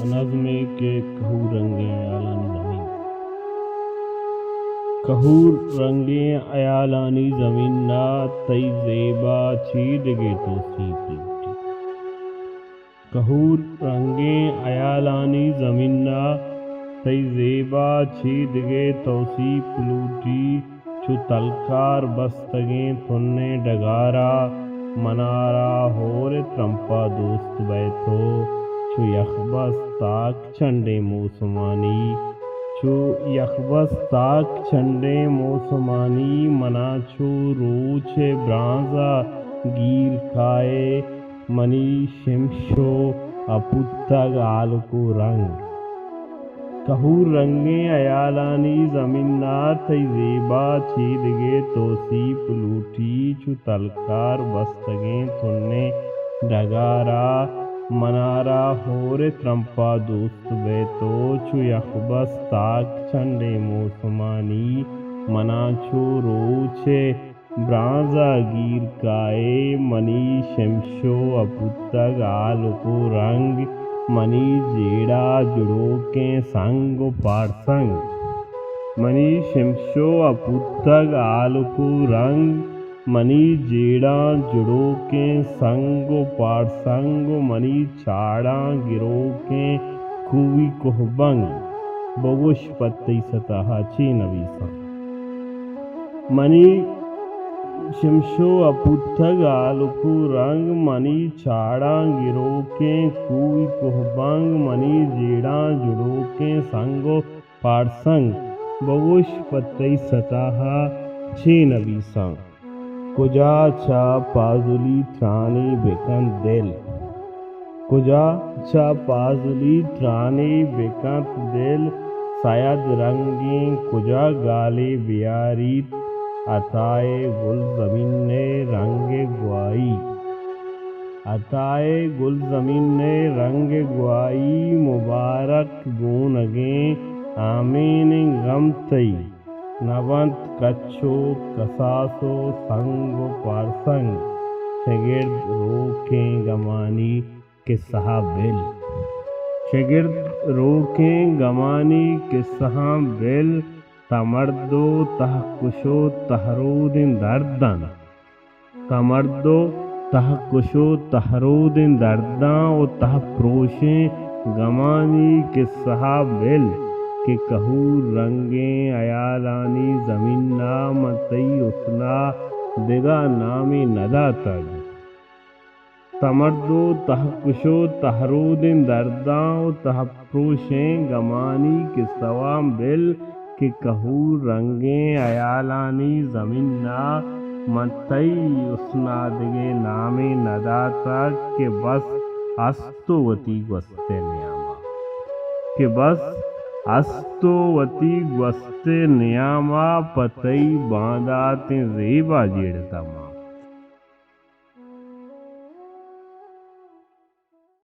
नज़्म के कहूर रंगे अयालानी ज़मीन। कहूर रंगे अयालानी ज़मीन ना तई ज़ेबा छीदगे तो सीप लूटी। कहूर रंगे अयालानी ज़मीन ना तई ज़ेबा छीदगे तो सीप लूटी। छु तलकार बस्तगे थुन्ने डगारा मनारा होर त्रंपा दोस्त बैठो। छु यखबस ताक छंडे मौसमानी। छु यखबस ताक छंडे मौसमानी मना छु रोचे ब्रांजा गीर खाए मनी शिमशो अपुत्तग आलको रंग। कहूर रंगे अयालानी ज़मीन ना तई ज़ेबा छीदगे तो सीप लूटी। छु तलकार बस्तगे थुन्ने डगारा मनारा होरे त्रंपा दोस्त बैतो। छु यखबस ताक छंडे मौसमानी मना छु रोचे ब्रांजा गीर काए मनी शमशो अपुत्तग आलको रंग। मनी जेड़ा जुड़ो के संग पारसंग। मनी शमशो अपुत्तग आलको रंग। मनी जेड़ा जुड़ो के संग पारसंग। मनी छाड़ा गिरो के खूबी कोहबंग बगुश पत्ती सतहा ची नवीसा। मनी शिमशो अपुत्थग आलुकु रंग। मनी छाड़ा गिरो के खूबी कोहबंग। मनी जेड़ा जुड़ो के संगो पारसंग बगुश पत्ती सतहा ची नवीसा। कुजा छा पाजुली त्रानी बेकन दिल। कुजा छा पाजुली त्रानी बेकंत दिल। शायद रंगे कुजा गाले बियारीत अताए गुल ज़मीन ने रंगे गुआई। अताए गुल ज़मीन ने रंगे गुआई मुबारक गोनगे आमीन गम तई। नवंत कच्छो कसासो संगो पारसंग शगिर्द रोके गमानी के सहाबिल। शगिर्द रोके गमानी के सहाबिल। तमर्दो तहकुशो तहरोदिन दर्दन। तमर्दो तहकुशो तहरोदिन दर्दां ओ तह प्रोशे गमानी के सहाबिल। के कहूर रंगे अयालानी ज़मीन ना मतई उसना दिगा नामी नदा तग। तमर्दो तहकुशो तहरोदिन दर्दां ओ तह प्रोशे गमानी के सवाम बिल। के कहूर रंगे अयालानी ज़मीन ना मतई उसनादगे नामे नदा तक। के बस अस्तोवती ग्वस्ते नियामा। के बस अस्तोवती ग्वस्ते नियामा पतई बांदाते ज़ेबा जेड़ता माँ।